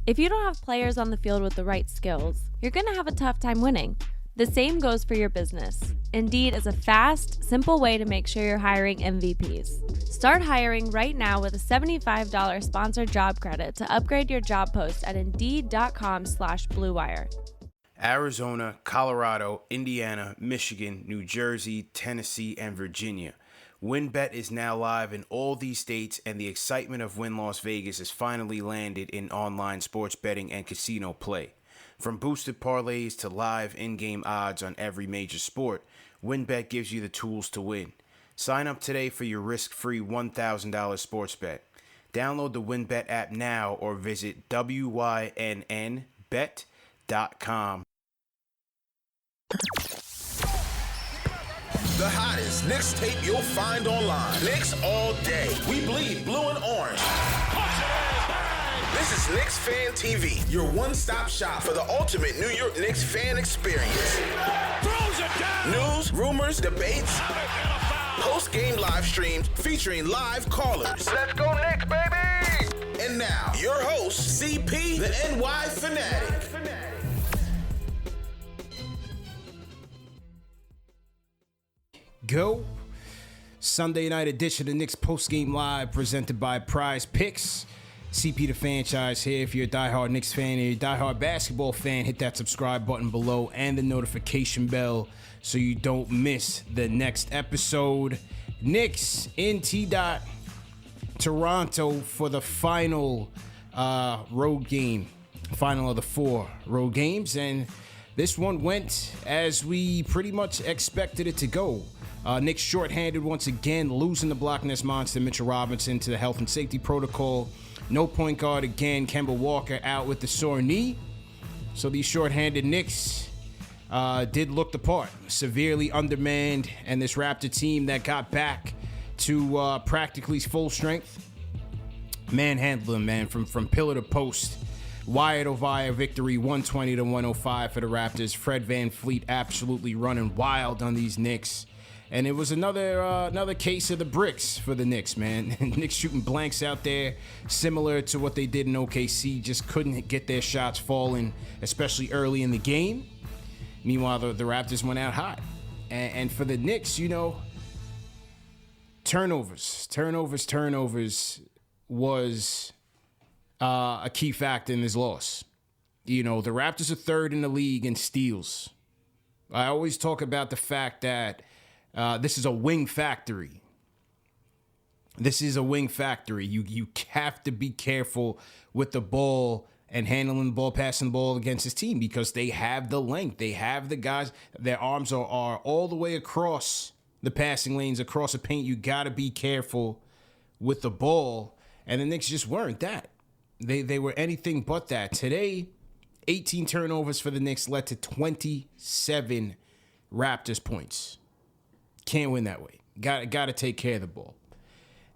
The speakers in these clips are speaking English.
If you don't have players on the field with the right skills, you're going to have a tough time winning. The same goes for your business. Indeed is a fast, simple way to make sure you're hiring MVPs. Start hiring right now with a $75 sponsored job credit to upgrade your job post at Indeed.com/Blue Wire. Arizona, Colorado, Indiana, Michigan, New Jersey, Tennessee, and Virginia. WynnBET is now live in all these states, and the excitement of Wynn Las Vegas has finally landed in online sports betting and casino play. From boosted parlays to live in-game odds on every major sport, WynnBET gives you the tools to win. Sign up today for your risk-free $1,000 sports bet. Download the WynnBET app now or visit wynnbet.com. The hottest Knicks tape you'll find online. Knicks all day. We bleed blue and orange. This is Knicks Fan TV, your one-stop shop for the ultimate New York Knicks fan experience. Throws it down. News, rumors, debates, post-game live streams featuring live callers. Let's go Knicks, baby! And now, your host, CP, the NY Fanatic. Go. Sunday night edition of Knicks Postgame Live presented by Prize Picks. CP the franchise here. If you're a diehard Knicks fan or you're a diehard basketball fan, hit that subscribe button below and the notification bell so you don't miss the next episode. Knicks in T-Dot, Toronto for the final road game. Final of the 4 road games. And this one went as we pretty much expected it to go. Knicks shorthanded once again, losing the Block Nest monster Mitchell Robinson to the health and safety protocol. No point guard again. Kemba Walker out with the sore knee. So these shorthanded Knicks did look the part. Severely undermanned, and this Raptor team that got back to practically full strength manhandled them, man, from pillar to post. Wire to wire victory, 120-105 for the Raptors. Fred VanVleet absolutely running wild on these Knicks. And it was another case of the bricks for the Knicks, man. Knicks shooting blanks out there, similar to what they did in OKC. Just couldn't get their shots falling, especially early in the game. Meanwhile, the Raptors went out hot. And for the Knicks, you know, turnovers was a key factor in this loss. You know, the Raptors are third in the league in steals. I always talk about the fact that this is a wing factory. This is a wing factory. You have to be careful with the ball and handling the ball, passing the ball against his team because they have the length. They have the guys. Their arms are all the way across the passing lanes, across the paint. You got to be careful with the ball. And the Knicks just weren't that. They were anything but that. Today, 18 turnovers for the Knicks led to 27 Raptors points. Can't win that way. Got to take care of the ball.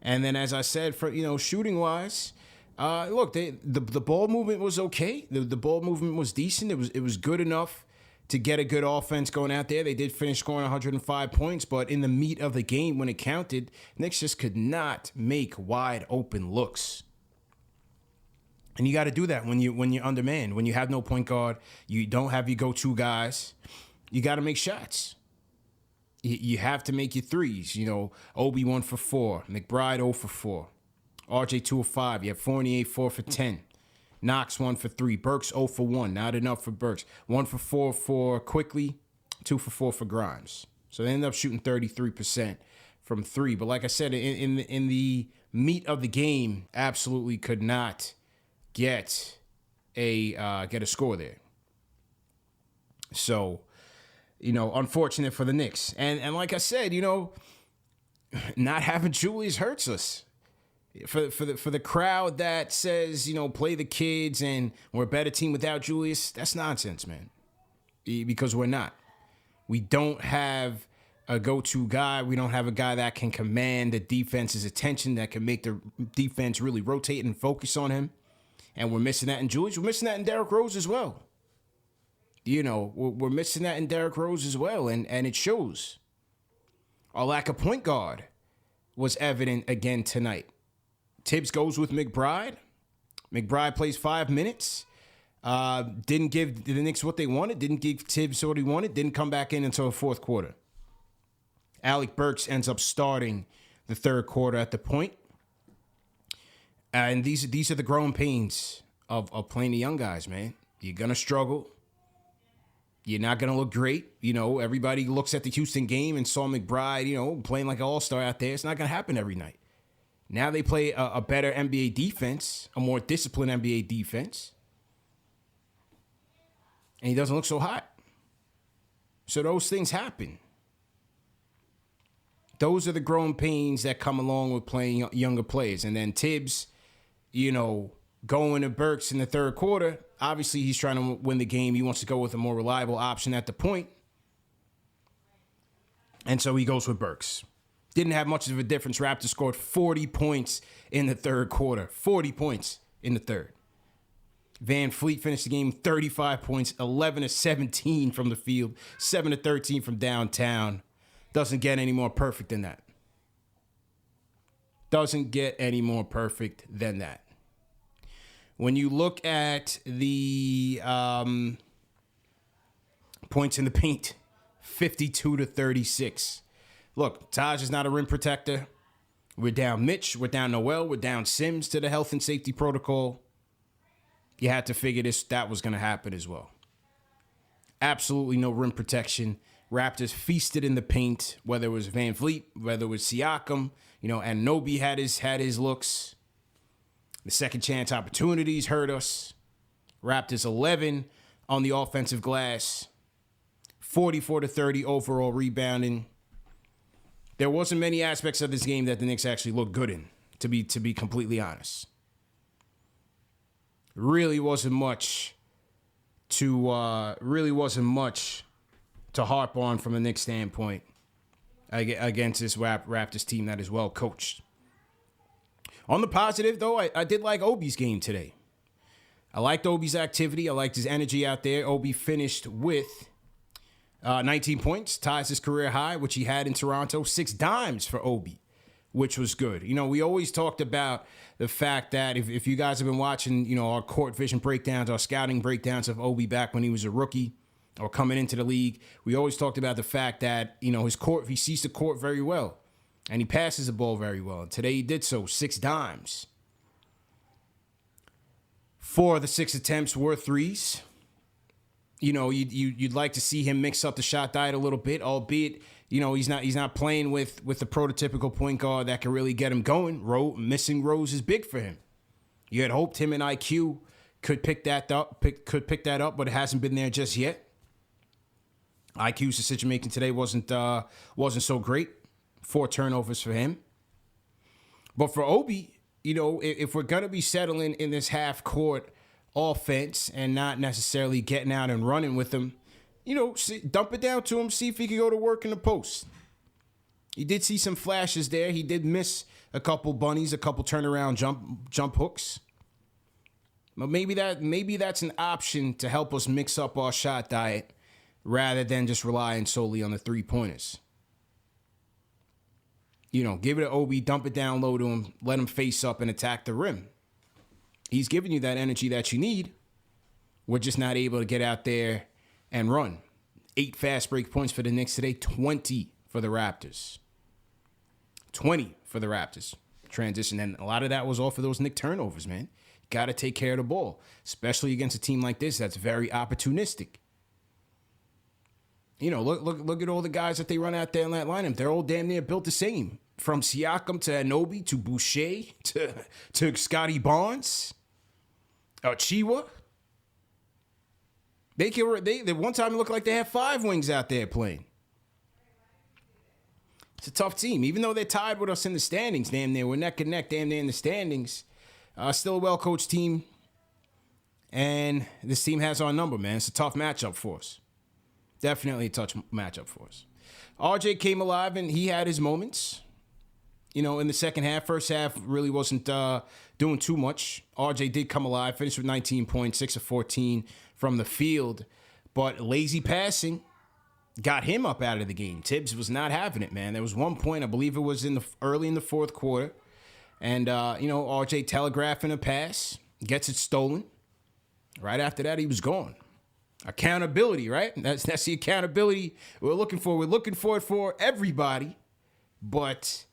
And then, as I said, for shooting wise, look, the ball movement was okay. The ball movement was decent. It was good enough to get a good offense going out there. They did finish scoring 105 points, but in the meat of the game, when it counted, Knicks just could not make wide open looks. And you got to do that when you're undermanned. When you have no point guard, you don't have your go-to guys. You got to make shots. You have to make your threes. Obi 1 for 4, McBride 0 for 4, RJ 2 of 5. You have Fournier 4 for 10, Knox 1 for 3, Burks 0 for 1. Not enough for Burks. 1 for 4 for Quickly, 2 for 4 for Grimes. So they ended up shooting 33% from 3. But like I said, in the meat of the game, absolutely could not get a score there. So, unfortunate for the Knicks. And like I said, not having Julius hurts us. For the crowd that says, play the kids and we're a better team without Julius, that's nonsense, man. Because we're not. We don't have a go-to guy. We don't have a guy that can command the defense's attention, that can make the defense really rotate and focus on him. And we're missing that in Julius. We're missing that in Derrick Rose as well. We're missing that in Derrick Rose as well, and it shows. Our lack of point guard was evident again tonight. Tibbs goes with McBride, McBride plays 5 minutes. Didn't give the Knicks what they wanted. Didn't give Tibbs what he wanted. Didn't come back in until the fourth quarter. Alec Burks ends up starting the third quarter at the point. And these are the growing pains of playing the young guys, man. You're going to struggle. You're not going to look great. You know, everybody looks at the Houston game and saw McBride, you know, playing like an all-star out there. It's not going to happen every night. Now they play a better NBA defense, a more disciplined NBA defense. And he doesn't look so hot. So those things happen. Those are the growing pains that come along with playing younger players. And then Tibbs, you know, going to Burks in the third quarter. Obviously, he's trying to win the game. He wants to go with a more reliable option at the point. And so he goes with Burks. Didn't have much of a difference. Raptors scored 40 points in the third quarter. 40 points in the third. Van Fleet finished the game 35 points, 11 of 17 from the field, 7 of 13 from downtown. Doesn't get any more perfect than that. Doesn't get any more perfect than that. When you look at the points in the paint, 52 to 36. Look, Taj is not a rim protector. We're down Mitch. We're down Noel. We're down Sims to the health and safety protocol. You had to figure that was going to happen as well. Absolutely no rim protection. Raptors feasted in the paint, whether it was Van Vliet, whether it was Siakam, you know, and Nobi had his looks. The second chance opportunities hurt us. Raptors 11 on the offensive glass. 44 to 30 overall rebounding. There wasn't many aspects of this game that the Knicks actually looked good in, to be completely honest. Really wasn't much to harp on from a Knicks standpoint against this Raptors team that is well coached. On the positive, though, I did like Obi's game today. I liked Obi's activity. I liked his energy out there. Obi finished with 19 points, ties his career high, which he had in Toronto. 6 dimes for Obi, which was good. You know, we always talked about the fact that if you guys have been watching, you know, our court vision breakdowns, our scouting breakdowns of Obi back when he was a rookie or coming into the league, we always talked about the fact that, you know, he sees the court very well and he passes the ball very well. And today he did so, 6 dimes. 4 of the 6 attempts were threes. You know, you'd like to see him mix up the shot diet a little bit, albeit, you know, he's not playing with the prototypical point guard that can really get him going. Missing Rose is big for him. You had hoped him and IQ could pick that up, but it hasn't been there just yet. IQ's decision making today wasn't so great. 4 turnovers for him. But for Obi, you know, if we're gonna be settling in this half court offense and not necessarily getting out and running with him, you know, dump it down to him, see if he can go to work in the post. You did see some flashes there. He did miss a couple bunnies, a couple turnaround jump hooks. But maybe that's an option to help us mix up our shot diet rather than just relying solely on the 3-pointers. You know, give it to Obi, dump it down low to him, let him face up and attack the rim. He's giving you that energy that you need. We're just not able to get out there and run. 8 fast break points for the Knicks today, 20 for the Raptors. 20 for the Raptors. Transition, and a lot of that was off of those Knick turnovers, man. Got to take care of the ball, especially against a team like this that's very opportunistic. You know, look at all the guys that they run out there in that lineup. They're all damn near built the same. From Siakam to Anunoby to Boucher to Scotty Barnes, Chiwa. They one time it looked like they had 5 wings out there playing. It's a tough team, even though they're tied with us in the standings. Damn near, we're neck and neck. Damn near in the standings. Still a well-coached team, and this team has our number, man. It's a tough matchup for us. Definitely a tough matchup for us. RJ came alive, and he had his moments. You know, in the second half, first half really wasn't doing too much. RJ did come alive, finished with 19 points, 6 of 14 from the field. But lazy passing got him up out of the game. Tibbs was not having it, man. There was one point, I believe it was early in the fourth quarter. And, you know, RJ telegraphing a pass. gets it stolen. Right after that, he was gone. Accountability, right? That's the accountability we're looking for. We're looking for it for everybody. But,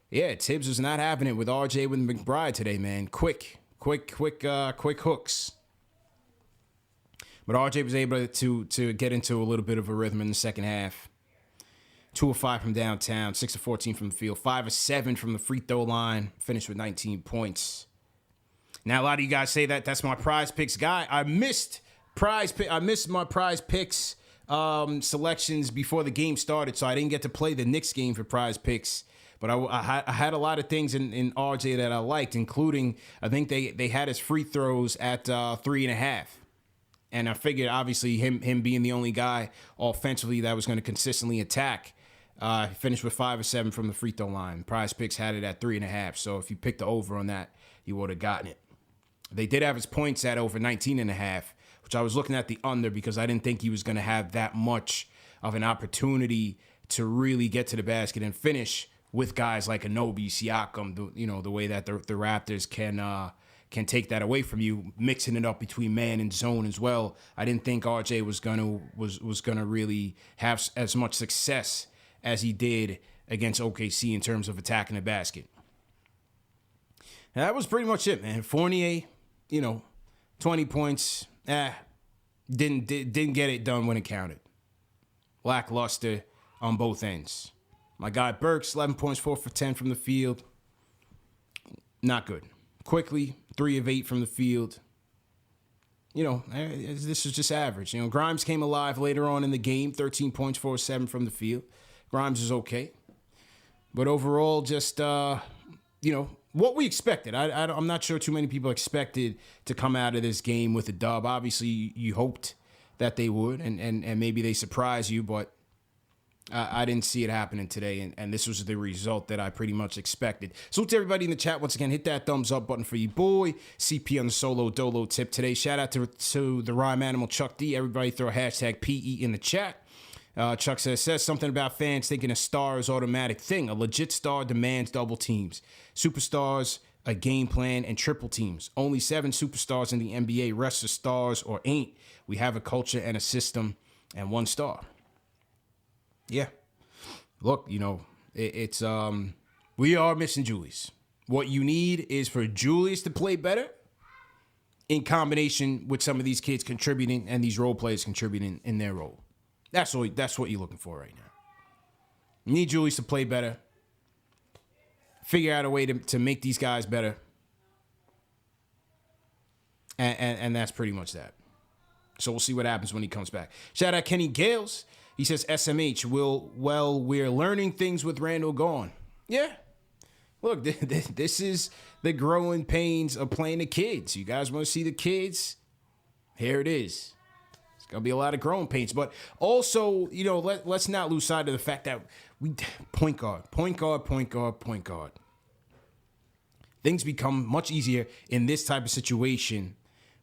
yeah, Tibbs was not having it with RJ with McBride today, man. Quick hooks. But RJ was able to get into a little bit of a rhythm in the second half. 2 of 5 from downtown, 6 of 14 from the field, 5 of 7 from the free throw line, finished with 19 points. Now, a lot of you guys say that's my prize picks guy. I missed my prize picks selections before the game started, so I didn't get to play the Knicks game for prize picks. But I had a lot of things in RJ that I liked, including I think they had his free throws at 3.5. And I figured, obviously, him being the only guy offensively that was going to consistently attack, finished with 5 of 7 from the free throw line. Prize Picks had it at 3.5. So if you picked the over on that, you would have gotten it. They did have his points at over 19.5, which I was looking at the under because I didn't think he was going to have that much of an opportunity to really get to the basket and finish with guys like Anunoby, Siakam, the way that the Raptors can take that away from you, mixing it up between man and zone as well. I didn't think RJ was gonna really have as much success as he did against OKC in terms of attacking the basket. And that was pretty much it, man. Fournier, 20 points. Didn't get it done when it counted. Lackluster on both ends. My guy Burks, 11 points, 4 for 10 from the field. Not good. Quickly, 3 of 8 from the field. This was just average. Grimes came alive later on in the game, 13 points, 4 of 7 from the field. Grimes is okay. But overall, just, what we expected. I'm not sure too many people expected to come out of this game with a dub. Obviously, you hoped that they would, and maybe they surprise you, but I didn't see it happening today, and this was the result that I pretty much expected. So to everybody in the chat, once again, hit that thumbs up button for you, boy. CP on the solo dolo tip today. Shout out to the rhyme animal Chuck D. Everybody throw a hashtag PE in the chat. Chuck says something about fans thinking a star is automatic thing. A legit star demands double teams. Superstars, a game plan, and triple teams. Only 7 superstars in the NBA. Rest are stars or ain't. We have a culture and a system and 1 star. Yeah. Look, it's we are missing Julius. What you need is for Julius to play better in combination with some of these kids contributing and these role players contributing in their role. That's what you're looking for right now. You need Julius to play better. Figure out a way to make these guys better. And that's pretty much that. So we'll see what happens when he comes back. Shout out Kenny Gales. He says, SMH, we're learning things with Randall gone. Yeah. Look, this is the growing pains of playing the kids. You guys want to see the kids? Here it is. It's going to be a lot of growing pains. But also, let's not lose sight of the fact that we point guard. Things become much easier in this type of situation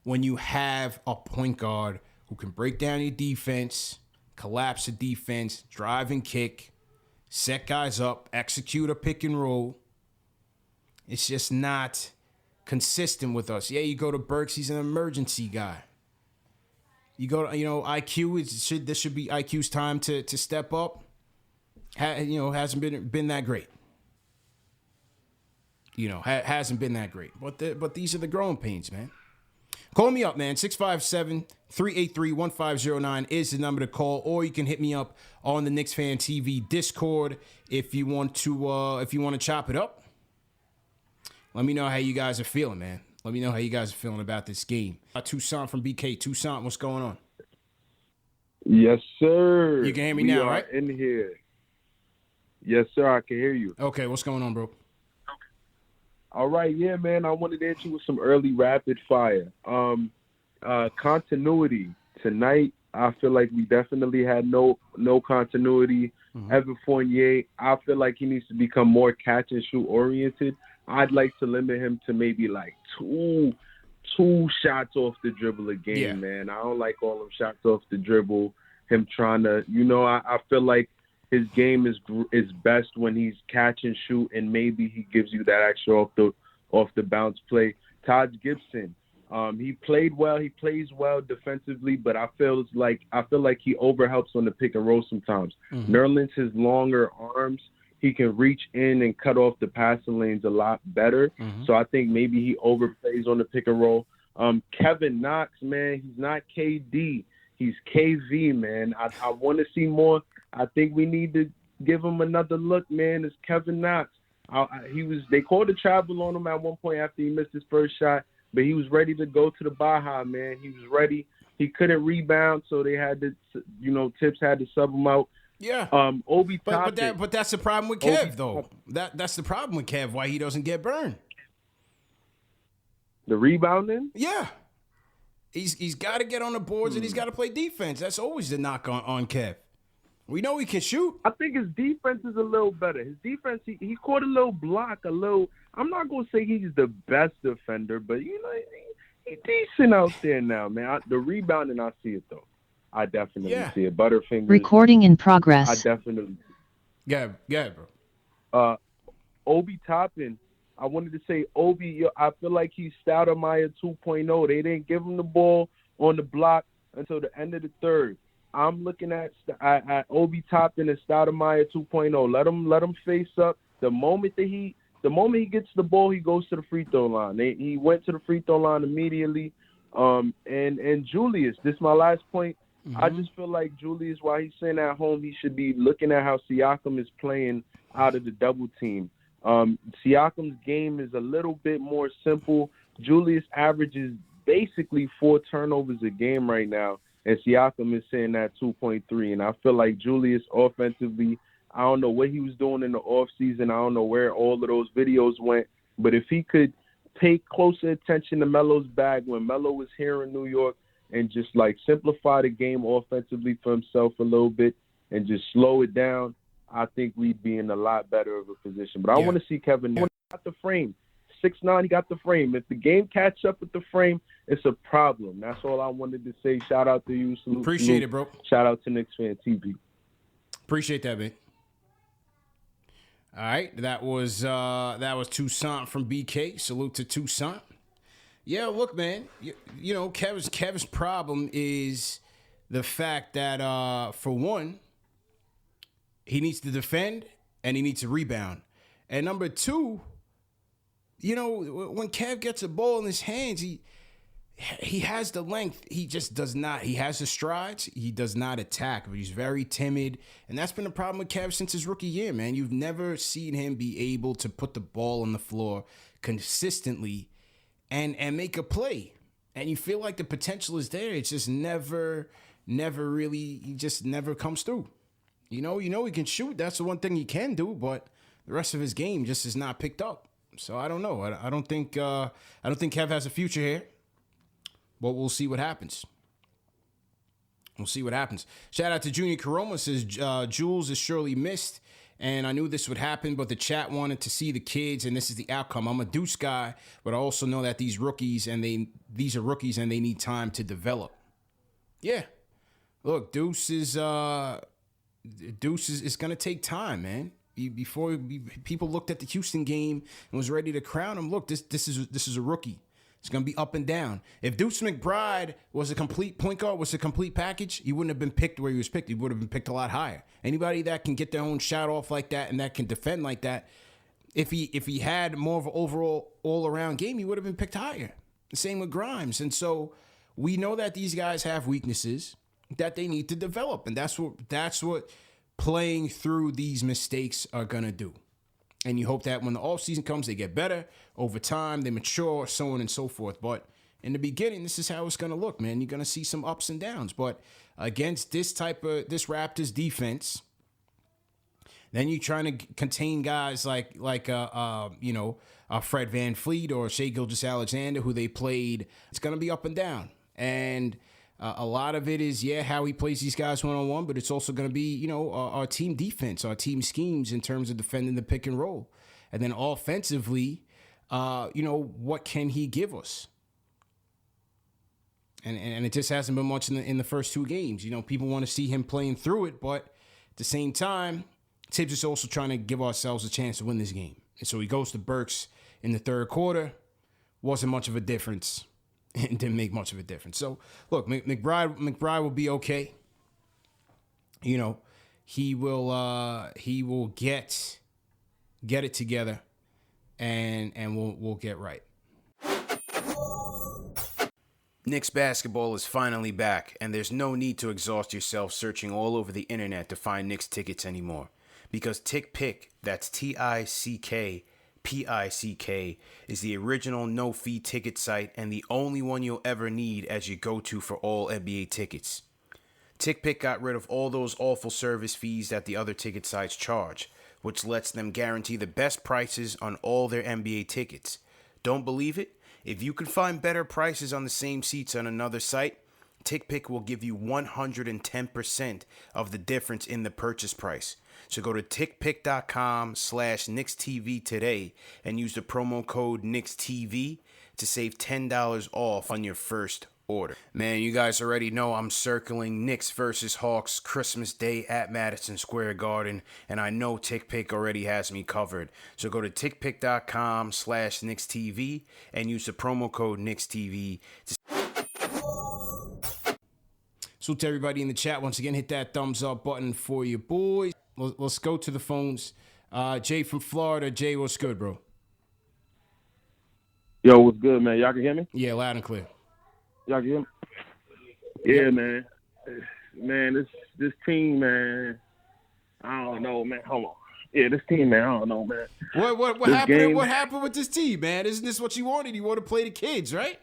when you have a point guard who can break down your defense, collapse the defense, drive and kick, set guys up, execute a pick and roll. It's just not consistent with us. Yeah, you go to Burks, he's an emergency guy. You go to, IQ, this should be IQ's time to step up. Hasn't been that great. Hasn't been that great. But these are the growing pains, man. Call me up, man. 657-383-1509 is the number to call, or you can hit me up on the Knicks Fan TV Discord if you want to chop it up. Let me know how you guys are feeling, man. Let me know how you guys are feeling about this game. Toussaint from BK. Toussaint, what's going on? Yes, sir. You can hear me now, right? In here. Yes, sir. I can hear you. Okay, what's going on, bro? All right, yeah, man. I wanted to hit you with some early rapid fire. Continuity tonight. I feel like we definitely had no continuity. Mm-hmm. Evan Fournier, I feel like he needs to become more catch and shoot oriented. I'd like to limit him to maybe like two shots off the dribble a game, man. I don't like all them shots off the dribble. Him trying to, I feel like his game is best when he's catch and shoot, and maybe he gives you that extra off the bounce play Taj Gibson. He played well. He plays well defensively, but I feel like he overhelps on the pick and roll sometimes. Nerlens has longer arms. He can reach in and cut off the passing lanes a lot better. So I think maybe he overplays on the pick and roll. Kevin Knox, man, he's not KD. He's KV, man. I want to see more. I think we need to give him another look, man. It's Kevin Knox. They called a travel on him at one point after he missed his first shot, but he was ready to go to the Baja, man. He was ready. He couldn't rebound, so they had to, Tips had to sub him out. Yeah. Obi Toppin. But that's the problem with Kev, though. That's the problem with Kev, why he doesn't get burned. The rebounding? Yeah. He's got to get on the boards and he's got to play defense. That's always the knock on Kev. We know he can shoot. I think his defense is a little better. His defense, he caught a little block, I'm not going to say he's the best defender, but, he's decent out there now, man. The rebounding, I see it, though. I definitely see it. Butterfingers. Recording in progress. I definitely. Yeah, bro. Obi Toppin. I wanted to say Obi. I feel like he's Stoudemire 2.0. They didn't give him the ball on the block until the end of the third. I'm looking at Obi Toppin and Stoudemire 2.0. Let him face up. The moment he gets the ball, he goes to the free throw line. He went to the free throw line immediately. And Julius, this is my last point. I just feel like Julius, while he's sitting at home, he should be looking at how Siakam is playing out of the double team. Siakam's game is a little bit more simple. Julius averages basically 4 turnovers a game right now, and Siakam is sitting at 2.3. And I feel like Julius offensively, I don't know what he was doing in the offseason. I don't know where all of those videos went. But if he could pay closer attention to Melo's bag when Melo was here in New York and just simplify the game offensively for himself a little bit and just slow it down, I think we'd be in a lot better of a position. But I want to see Kevin. He got the frame. 6'9", he got the frame. If the game catch up with the frame, it's a problem. That's all I wanted to say. Shout out to you. Salute, Appreciate it, bro. Shout out to Knicks Fan TV. Appreciate that, man. All right, that was Toussaint from BK. Salute to Toussaint. Yeah, look, man. You know, Kev's problem is the fact that for one, he needs to defend and he needs to rebound. And number two, you know, when Kev gets a ball in his hands, he has the length. He just does not. He has the strides. He does not attack, but he's very timid. And that's been the problem with Kev since his rookie year, man. You've never seen him be able to put the ball on the floor consistently and make a play. And you feel like the potential is there. It's just never really, he just never comes through. You know he can shoot. That's the one thing he can do, but the rest of his game just is not picked up. So I don't know. I don't think Kev has a future here. But we'll see what happens. Shout out to Junior Caroma, says Jules is surely missed. And I knew this would happen, but the chat wanted to see the kids, and this is the outcome. I'm a Deuce guy, but I also know that these are rookies and they need time to develop. Yeah. Look, Deuce is going to take time, man. Before people looked at the Houston game and was ready to crown him, look, this is a rookie. It's going to be up and down. If Deuce McBride was a complete point guard, was a complete package, he wouldn't have been picked where he was picked. He would have been picked a lot higher. Anybody that can get their own shot off like that and that can defend like that, if he had more of an overall all-around game, he would have been picked higher. The same with Grimes. And so we know that these guys have weaknesses that they need to develop. And that's what playing through these mistakes are going to do. And you hope that when the offseason comes, they get better. Over time, they mature, so on and so forth. But in the beginning, this is how it's going to look, man. You're going to see some ups and downs. But against this Raptors defense, then you're trying to contain guys like Fred VanVleet or Shai Gilgeous-Alexander, who they played. It's going to be up and down. And a lot of it is, how he plays these guys one-on-one, but it's also going to be, our team defense, our team schemes in terms of defending the pick and roll. And then offensively, what can he give us? And it just hasn't been much in the first two games. People want to see him playing through it, but at the same time, Tibbs is also trying to give ourselves a chance to win this game. And so he goes to Burks in the third quarter. wasn't much of a difference and didn't make much of a difference. So, look, McBride will be okay. You know, he will get it together, and we'll get right. Knicks basketball is finally back, and there's no need to exhaust yourself searching all over the internet to find Knicks tickets anymore. Because TickPick, that's TickPick, is the original no-fee ticket site and the only one you'll ever need as your go-to for all NBA tickets. TickPick got rid of all those awful service fees that the other ticket sites charge, which lets them guarantee the best prices on all their NBA tickets. Don't believe it? If you can find better prices on the same seats on another site, TickPick will give you 110% of the difference in the purchase price. So go to tickpick.com/KnicksTV today and use the promo code KnicksTV to save $10 off on your first order. Man, you guys already know I'm circling Knicks versus Hawks Christmas Day at Madison Square Garden, and I know TickPick already has me covered. So go to tickpick.com/KnicksTV and use the promo code KnicksTV to... So to everybody in the chat, once again, hit that thumbs up button for you boys. Let's go to the phones. Jay from Florida. Jay, what's good, bro? Yo, what's good, man? Y'all can hear me? Yeah, loud and clear. Y'all can hear me? Yeah, man. Man, this team, man. I don't know, man. Hold on. Yeah, this team, man. I don't know, man. What happened? What happened with this team, man? Isn't this what you wanted? You want to play the kids, right?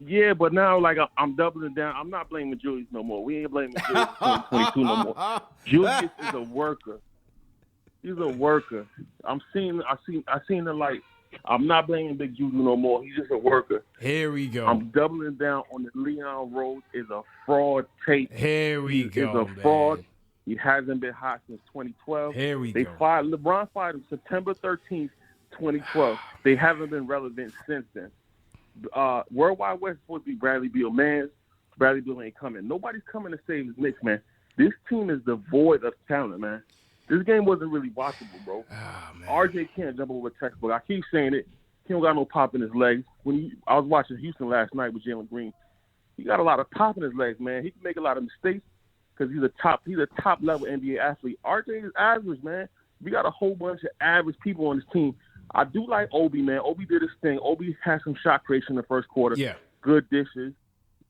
Yeah, but now, like, I'm doubling down. I'm not blaming Julius no more. We ain't blaming Julius 2022 no more. Julius is a worker. He's a worker. I seen the light. I'm not blaming Big Juju no more. He's just a worker. Here we go. I'm doubling down on the Leon Rose is a fraud tape. Here we go, He's a fraud. Man. He hasn't been hot since 2012. Here we go. LeBron fired him September 13th, 2012. They haven't been relevant since then. Worldwide West is supposed to be Bradley Beal. Man, Bradley Beal ain't coming. Nobody's coming to save his Knicks, man. This team is devoid of talent, man. This game wasn't really watchable, bro. RJ can't jump over a textbook. I keep saying it. He don't got no pop in his legs. I was watching Houston last night with Jalen Green. He got a lot of pop in his legs, man. He can make a lot of mistakes because he's a top level NBA athlete. RJ is average, man. We got a whole bunch of average people on this team. I do like Obi, man. Obi did his thing. Obi had some shot creation in the first quarter. Yeah. Good dishes.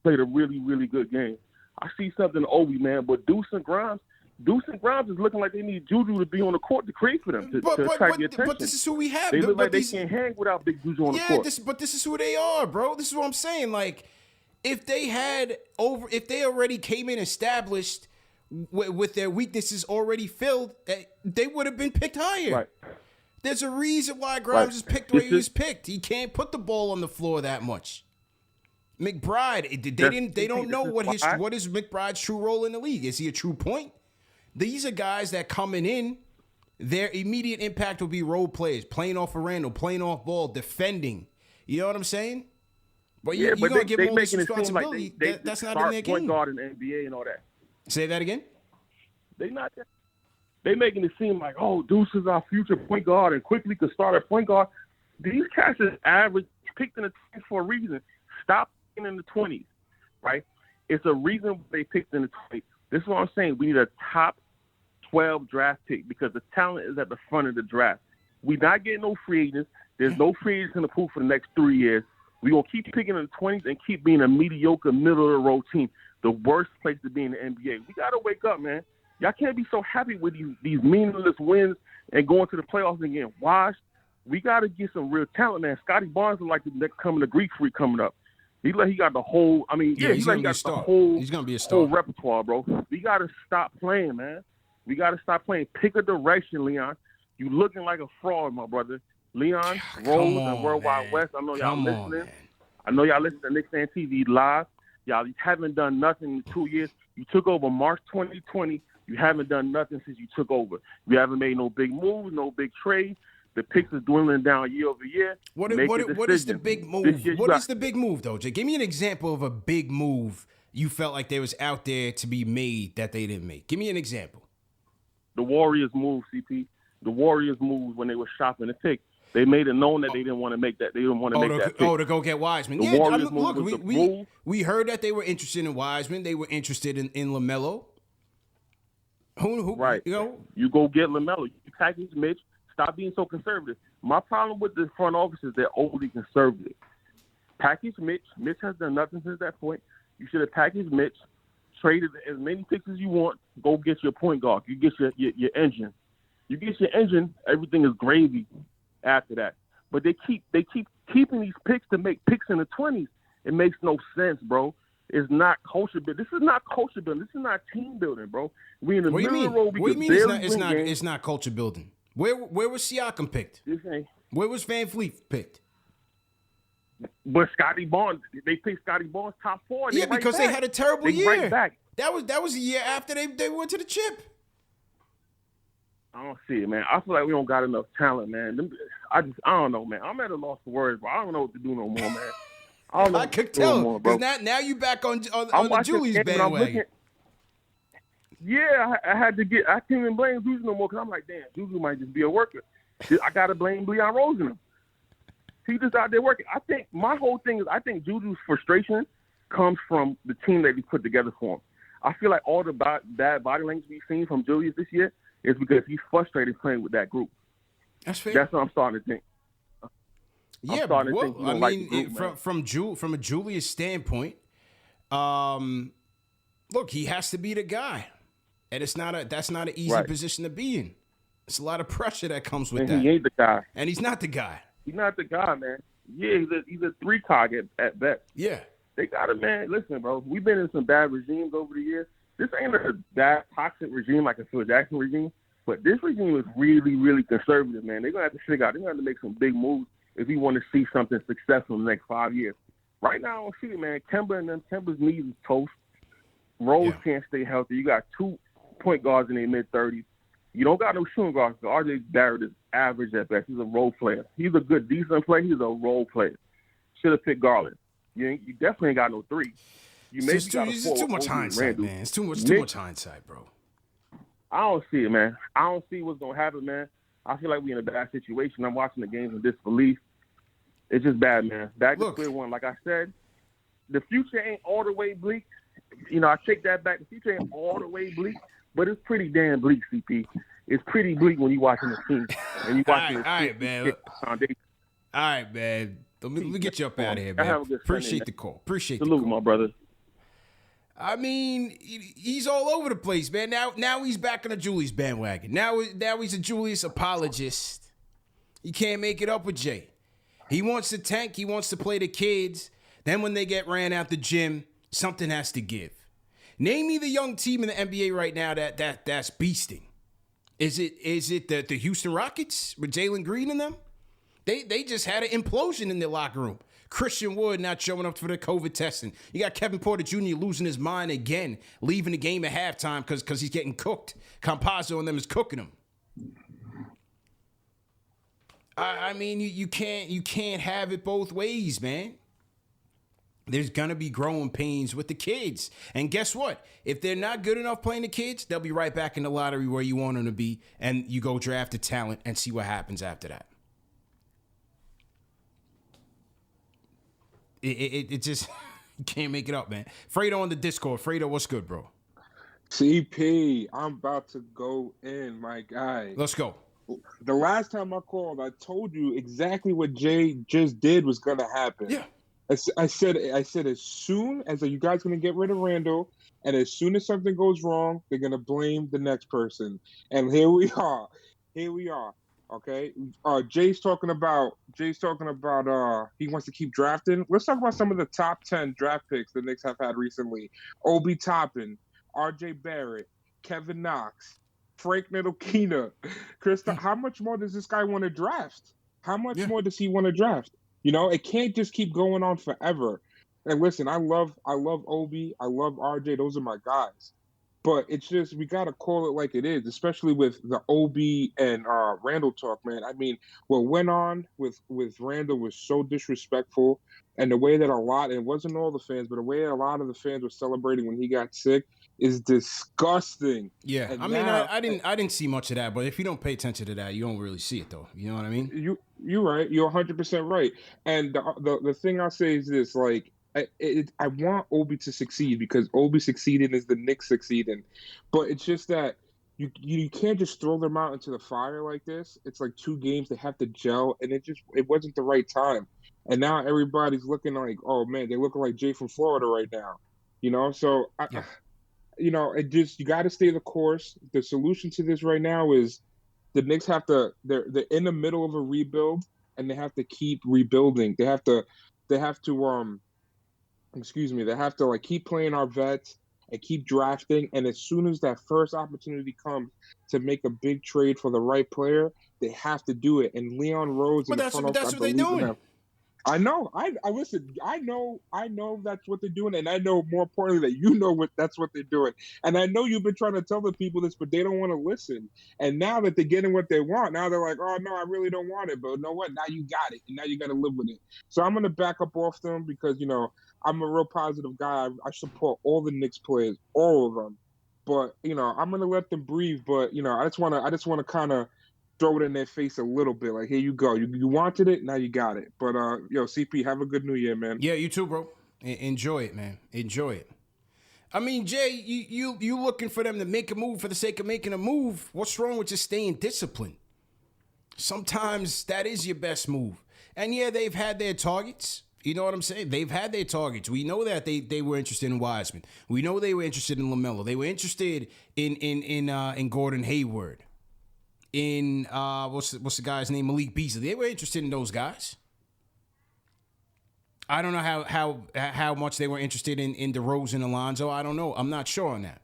Played a really, really good game. I see something in Obi, man. But Deuce and Grimes is looking like they need Juju to be on the court to create for them, to attract the attention. But this is who we have. They look like they can't hang without Big Juju on the court. But this is who they are, bro. This is what I'm saying. Like, if they already came in established with their weaknesses already filled, they would have been picked higher. Right. There's a reason why Grimes is picked the way he was picked. He can't put the ball on the floor that much. McBride, they don't know what is McBride's true role in the league. Is he a true point? These are guys that coming in, their immediate impact will be role players, playing off a Randall, playing off ball, defending. You know what I'm saying? But you're going to give them all this responsibility. Like that's not in their game. Point guard in the NBA and all that. Say that again? They making it seem like, oh, Deuce is our future point guard and quickly could start at point guard. These cats is average, picked in the 20s for a reason. Stop picking in the 20s, right? It's a reason they picked in the 20s. This is what I'm saying. We need a top 12 draft pick because the talent is at the front of the draft. We're not getting no free agents. There's no free agents in the pool for the next 3 years. We're going to keep picking in the 20s and keep being a mediocre, middle-of-the-road team, the worst place to be in the NBA. We got to wake up, man. Y'all can't be so happy with these meaningless wins and going to the playoffs and getting washed. We got to get some real talent, man. Scotty Barnes is like the next Greek freak coming up. He got the whole. I mean, he's going to be a star. He's going to be a star. Whole repertoire, bro. We got to stop playing, man. We got to stop playing. Pick a direction, Leon. You looking like a fraud, my brother. Leon, Rose, and Worldwide West. I know y'all listening. I know y'all listen to Knicks Fan TV live. Y'all haven't done nothing in 2 years. You took over March 2020. You haven't done nothing since you took over. You haven't made no big moves, no big trades. The picks is dwindling down year over year. What is the big move? What is the big move, though, Jay? Give me an example of a big move you felt like there was out there to be made that they didn't make. Give me an example. The Warriors move, CP. The Warriors moved when they were shopping the pick. They made it known that they didn't want to make that. They didn't want to make that pick. To go get Wiseman. The Yeah, Warriors look, move was the rule. we heard that they were interested in Wiseman. They were interested in LaMelo. Who? Right. You know, you go get LaMelo. You package Mitch. Stop being so conservative. My problem with the front office is they're overly conservative. Package Mitch. Mitch has done nothing since that point. You should have packaged Mitch, traded as many picks as you want. Go get your point guard. You get your engine. You get your engine. Everything is gravy after that. But they keep keeping these picks to make picks in the 20s. It makes no sense, bro. It's not culture building. This is not culture building. This is not team building, bro. We in the middle of the road. What do you mean it's not culture building? Where was Siakam picked? Where was Van Fleet picked? But Scotty Barnes, they picked Scotty Barnes top 4. Yeah, because they had a terrible year. Right back. That was a year after they went to the chip. I don't see it, man. I feel like we don't got enough talent, man. I don't know, man. I'm at a loss for words, bro. I don't know what to do no more, man. I could tell. Because now you back on the Julius bandwagon. Yeah, I had to get. I can't even blame Juju no more because I'm like, damn, Juju might just be a worker. I gotta blame Leon Rose in him. He just out there working. I think my whole thing is I think Juju's frustration comes from the team that he put together for him. I feel like all the bad body language we've seen from Julius this year is because he's frustrated playing with that group. That's fair. That's what I'm starting to think. Yeah, from a Julius standpoint, look, he has to be the guy, and that's not an easy position to be in. It's a lot of pressure that comes with that. He ain't the guy, and he's not the guy. He's not the guy, man. Yeah, he's a 3-cog at best. Yeah, they got it, man. Listen, bro, we've been in some bad regimes over the years. This ain't a bad toxic regime like a Phil Jackson regime, but this regime is really, really conservative, man. They're gonna have to figure out. They're gonna have to make some big moves if we want to see something successful in the next 5 years. Right now, I don't see it, man. Kemba's knees is toast. Rose can't stay healthy. You got 2 point guards in their mid-30s. You don't got no shooting guards. R.J. Barrett is average at best. He's a role player. He's a good, decent player. He's a role player. Should have picked Garland. You definitely ain't got no 3. It's too much hindsight, man. It's too much hindsight, bro. I don't see it, man. I don't see what's going to happen, man. I feel like we're in a bad situation. I'm watching the games in disbelief. It's just bad, man. Back to square one. Like I said, the future ain't all the way bleak. I take that back. The future ain't all the way bleak, but it's pretty damn bleak, CP. It's pretty bleak when you're watching the team. And you're watching all right, man. All right, man. Let me get you up out of here, man. Appreciate the call. Appreciate the call. Salute, my brother. I mean, he's all over the place, man. Now he's back on the Julius bandwagon. Now he's a Julius apologist. He can't make it up with Jay. He wants to tank. He wants to play the kids. Then when they get ran out the gym, something has to give. Name me the young team in the NBA right now that's beasting. Is it the Houston Rockets with Jalen Green in them? They just had an implosion in their locker room. Christian Wood not showing up for the COVID testing. You got Kevin Porter Jr. losing his mind again, leaving the game at halftime because he's getting cooked. Campazzo and them is cooking him. I mean, you can't have it both ways, man. There's gonna be growing pains with the kids. And guess what? If they're not good enough playing the kids, they'll be right back in the lottery where you want them to be, and you go draft the talent and see what happens after that. It just, you can't make it up, man. Fredo on the Discord. Fredo, what's good, bro? CP, I'm about to go in, my guy. Let's go. The last time I called, I told you exactly what Jay just did was going to happen. Yeah. I said as soon as you guys going to get rid of Randall, and as soon as something goes wrong, they're going to blame the next person. And here we are. Okay. Jay's talking about he wants to keep drafting. Let's talk about some of the top 10 draft picks the Knicks have had recently. Obi Toppin, RJ Barrett, Kevin Knox, Frank Ntilikina, Krista. How much more does this guy want to draft? How much more does he want to draft? It can't just keep going on forever. And listen, I love Obi, I love RJ. Those are my guys. But it's just we gotta call it like it is, especially with the OB and Randall talk, man. I mean, what went on with Randall was so disrespectful, and the way that it wasn't all the fans, but the way a lot of the fans were celebrating when he got sick is disgusting. Yeah, And I mean, now, I didn't see much of that, but if you don't pay attention to that, you don't really see it, though. You know what I mean? You're right. You're 100% right. And the thing I'll say is this: like, I want Obi to succeed because Obi succeeding is the Knicks succeeding, but it's just that you can't just throw them out into the fire like this. It's like 2 games, they have to gel, and it wasn't the right time. And now everybody's looking like, oh man, they're looking like Jay from Florida right now, you know. So you know, it just you got to stay the course. The solution to this right now is the Knicks have to. They're in the middle of a rebuild, and they have to keep rebuilding. They have to they have to like keep playing our vets and keep drafting. And as soon as that first opportunity comes to make a big trade for the right player, they have to do it. And Leon Rose in the front office, that's what they're doing. I know. I listen. I know that's what they're doing, and I know more importantly that you know that's what they're doing. And I know you've been trying to tell the people this, but they don't want to listen. And now that they're getting what they want, now they're like, "Oh no, I really don't want it." But you know what? Now you got it, and now you got to live with it. So I'm gonna back up off them because you know I'm a real positive guy. I support all the Knicks players, all of them. But you know I'm gonna let them breathe. But you know I just wanna kind of throw it in their face a little bit. Like, here you go. You wanted it, now you got it. But CP, have a good New Year, man. Yeah, you too, bro. Enjoy it, man. Enjoy it. I mean, Jay, you looking for them to make a move for the sake of making a move. What's wrong with just staying disciplined? Sometimes that is your best move. And yeah, they've had their targets. You know what I'm saying? They've had their targets. We know that they were interested in Wiseman. We know they were interested in LaMelo. They were interested in Gordon Hayward. In what's the guy's name? Malik Beasley. They were interested in those guys. I don't know how much they were interested in DeRozan and Alonzo. I don't know. I'm not sure on that.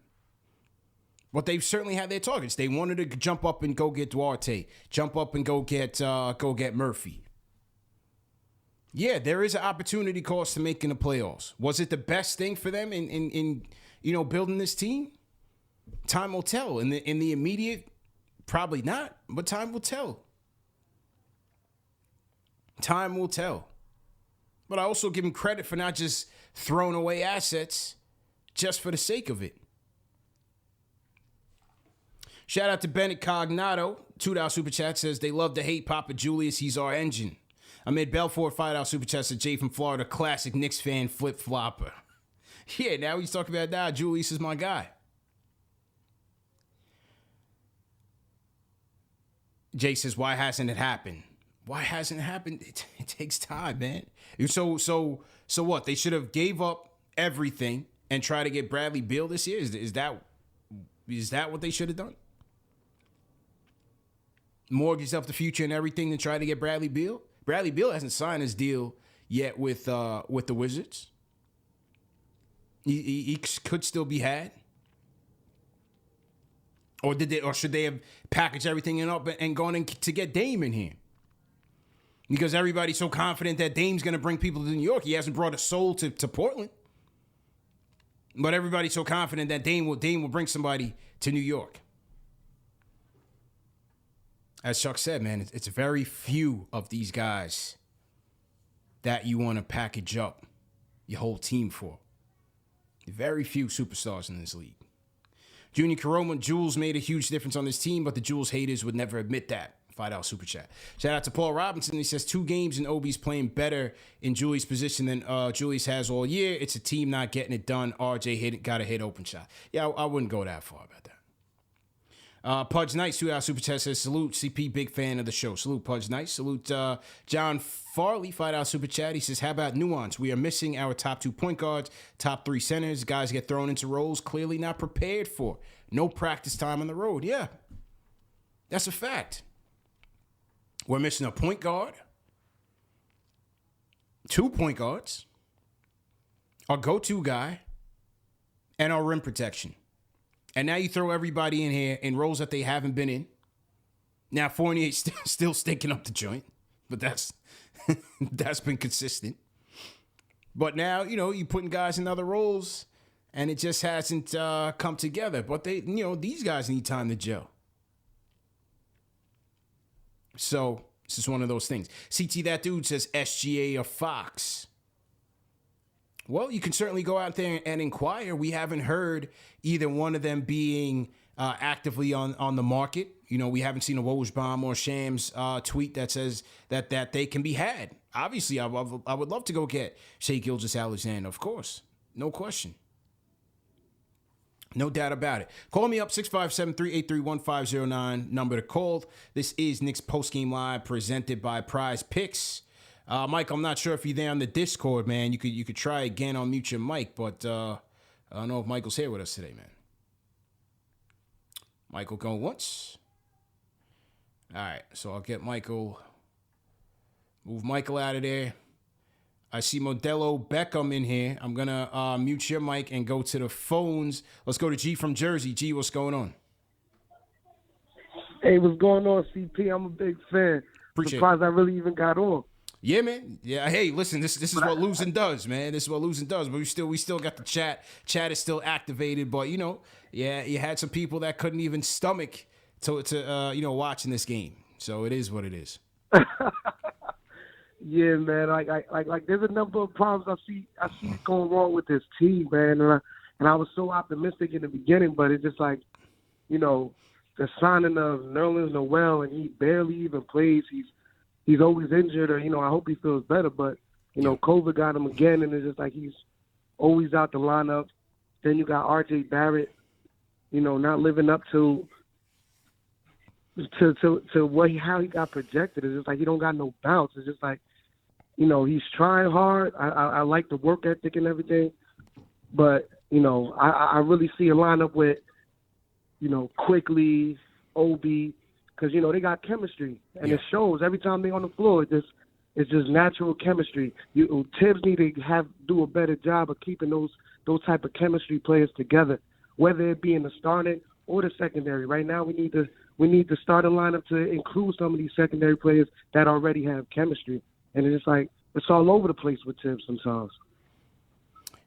But they've certainly had their targets. They wanted to jump up and go get Duarte, jump up and go get Murphy. Yeah, there is an opportunity cost to making the playoffs. Was it the best thing for them in building this team? Time will tell. In the immediate. Probably not, but time will tell. Time will tell. But I also give him credit for not just throwing away assets just for the sake of it. Shout out to Bennett Cognato. $2 super chat says they love to hate Papa Julius. He's our engine. Amid Belfort $5 super chat says Jay from Florida, classic Knicks fan flip flopper. Yeah, now he's talking about that. Julius is my guy. Jay says, why hasn't it happened? Why hasn't it happened? It takes time, man. So what? They should have gave up everything and try to get Bradley Beal this year? Is that what they should have done? Mortgage up the future and everything to try to get Bradley Beal? Bradley Beal hasn't signed his deal yet with the Wizards. He could still be had. Or should they have packaged everything up and gone in to get Dame in here? Because everybody's so confident that Dame's going to bring people to New York. He hasn't brought a soul to Portland. But everybody's so confident that Dame will bring somebody to New York. As Chuck said, man, it's very few of these guys that you want to package up your whole team for. Very few superstars in this league. Junior Caroma, Jules made a huge difference on this team, but the Jules haters would never admit that. $5 super chat. Shout out to Paul Robinson. He says 2 games and Obi's playing better in Julie's position than Julius has all year. It's a team not getting it done. RJ got a hit open shot. Yeah, I wouldn't go that far about that. Pudge Knights, $2 super chat says, salute CP, big fan of the show. Salute Pudge Knights. Salute John Farley, $5 super chat. He says, how about nuance? We are missing our top 2 point guards, top 3 centers. Guys get thrown into roles clearly not prepared for. No practice time on the road. Yeah, that's a fact. We're missing a point guard, 2 point guards, our go-to guy, and our rim protection. And now you throw everybody in here in roles that they haven't been in. Now Fournier's still stinking up the joint, but that's been consistent. But now, you're putting guys in other roles and it just hasn't come together. But these guys need time to gel. So this is one of those things. CT, that dude says SGA or Fox. Well, you can certainly go out there and inquire. We haven't heard either one of them being actively on the market. We haven't seen a Woj or Shams tweet that says that they can be had. Obviously, I would love to go get Shai Gilgeous-Alexander, of course. No question. No doubt about it. Call me up, 657-383-1509, number to call. This is Knicks Postgame Live, presented by Prize Picks. Mike, I'm not sure if you're there on the Discord, man. You could try again, unmute your mic, but I don't know if Michael's here with us today, man. Michael going once. All right, so I'll get Michael. Move Michael out of there. I see Modelo Beckham in here. I'm going to mute your mic and go to the phones. Let's go to G from Jersey. G, what's going on? Hey, what's going on, CP? I'm a big fan. Appreciate Surprised I really even got on. Yeah, man. Yeah, hey, listen, this is what losing does, man. This is what losing does. But we still got the chat. Chat is still activated, but you had some people that couldn't even stomach to watching this game. So it is what it is. Yeah, man. Like there's a number of problems I see going wrong with this team, man. And I was so optimistic in the beginning, but it's just like, the signing of Nerlens Noel, and he barely even plays. He's always injured, or I hope he feels better. But COVID got him again, and it's just like he's always out the lineup. Then you got R.J. Barrett, not living up to how he got projected. It's just like he don't got no bounce. It's just like, he's trying hard. I like the work ethic and everything, but I really see a lineup with Quickly, Obi, because they got chemistry, and it shows every time they're on the floor. It's just natural chemistry. Tibbs need to do a better job of keeping those type of chemistry players together, whether it be in the starting or the secondary. Right now, we need the starting lineup to include some of these secondary players that already have chemistry. And it's just like, it's all over the place with Tibbs sometimes.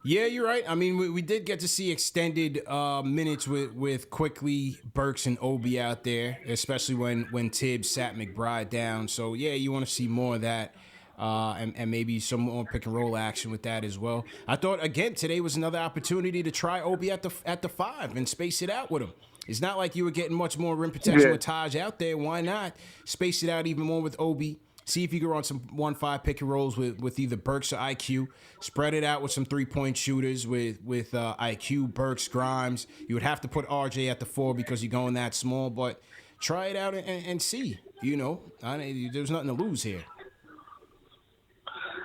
Yeah, you're right. I mean, we did get to see extended minutes with Quickly, Burks, and Obi out there, especially when Tibbs sat McBride down. So, yeah, you want to see more of that and maybe some more pick-and-roll action with that as well. I thought, again, today was another opportunity to try Obi at the 5 and space it out with him. It's not like you were getting much more rim protection with Taj out there. Why not space it out even more with Obi? See if you can run some 1-5 pick and rolls with either Burks or IQ. Spread it out with some 3-point shooters with IQ, Burks, Grimes. You would have to put RJ at the 4 because you're going that small, but try it out and see. There's nothing to lose here.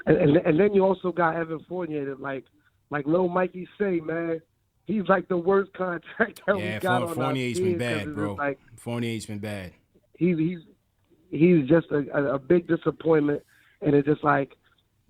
And then you also got Evan Fournier that like Lil Mikey say, man, he's like the worst contract that we got on our team. Fournier's been bad, bro. Fournier's been bad. He's just a big disappointment, and it's just like,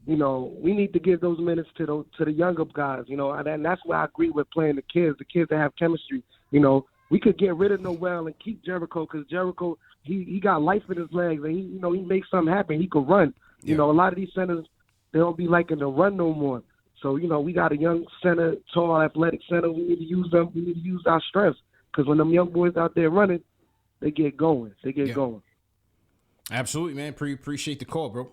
we need to give those minutes to the younger guys, and that's why I agree with playing the kids that have chemistry. We could get rid of Noel and keep Jericho, because Jericho, he got life in his legs, and he makes something happen. He could run. A lot of these centers, they don't be liking to run no more. So, we got a young center, tall, athletic center. We need to use them. We need to use our strengths, because when them young boys out there running, they get going. Going. Absolutely, man. Appreciate the call, bro.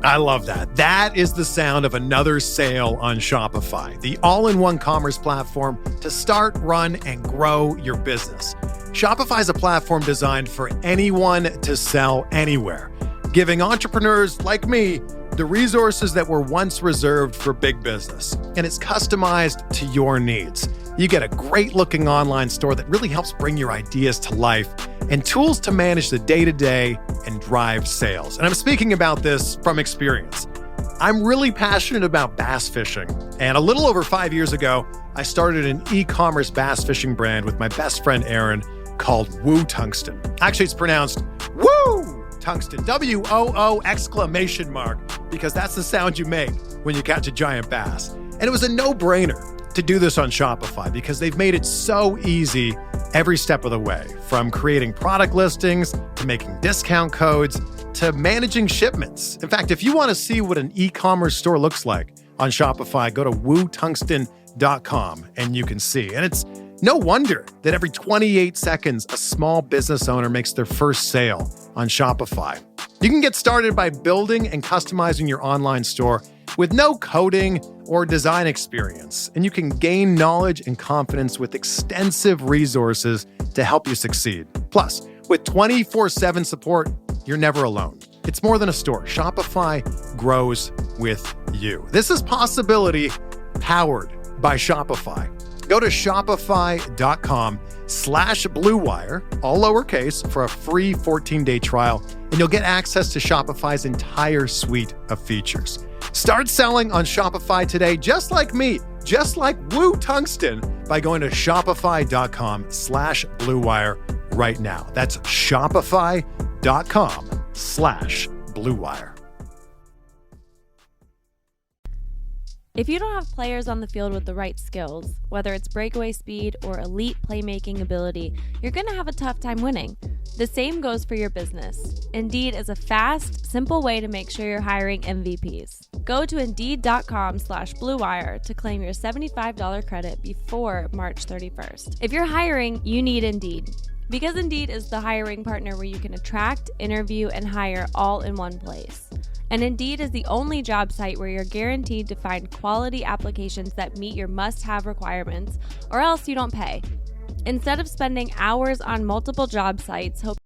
I love that. That is the sound of another sale on Shopify, the all-in-one commerce platform to start, run, and grow your business. Shopify is a platform designed for anyone to sell anywhere, giving entrepreneurs like me the resources that were once reserved for big business. And it's customized to your needs. You get a great-looking online store that really helps bring your ideas to life, and tools to manage the day-to-day and drive sales. And I'm speaking about this from experience. I'm really passionate about bass fishing, and a little over 5 years ago, I started an e-commerce bass fishing brand with my best friend Aaron called Woo Tungsten. Actually, it's pronounced Woo Tungsten, W-O-O exclamation mark, because that's the sound you make when you catch a giant bass. And it was a no-brainer to do this on Shopify because they've made it so easy every step of the way, from creating product listings to making discount codes to managing shipments. In fact, if you want to see what an e-commerce store looks like on Shopify, go to wootungsten.com and you can see. And it's no wonder that every 28 seconds, a small business owner makes their first sale on Shopify. You can get started by building and customizing your online store with no coding or design experience, and you can gain knowledge and confidence with extensive resources to help you succeed. Plus, with 24/7 support, you're never alone. It's more than a store. Shopify grows with you. This is Possibility powered by Shopify. Go to shopify.com/Blue Wire, all lowercase, for a free 14-day trial, and you'll get access to Shopify's entire suite of features. Start selling on Shopify today, just like me, just like Woo Tungsten, by going to shopify.com/Blue Wire right now. That's shopify.com/Blue Wire. If you don't have players on the field with the right skills, whether it's breakaway speed or elite playmaking ability, you're going to have a tough time winning. The same goes for your business. Indeed is a fast, simple way to make sure you're hiring MVPs. Go to Indeed.com/Blue Wire to claim your $75 credit before March 31st. If you're hiring, you need Indeed. Because Indeed is the hiring partner where you can attract, interview, and hire all in one place. And Indeed is the only job site where you're guaranteed to find quality applications that meet your must-have requirements, or else you don't pay. Instead of spending hours on multiple job sites hoping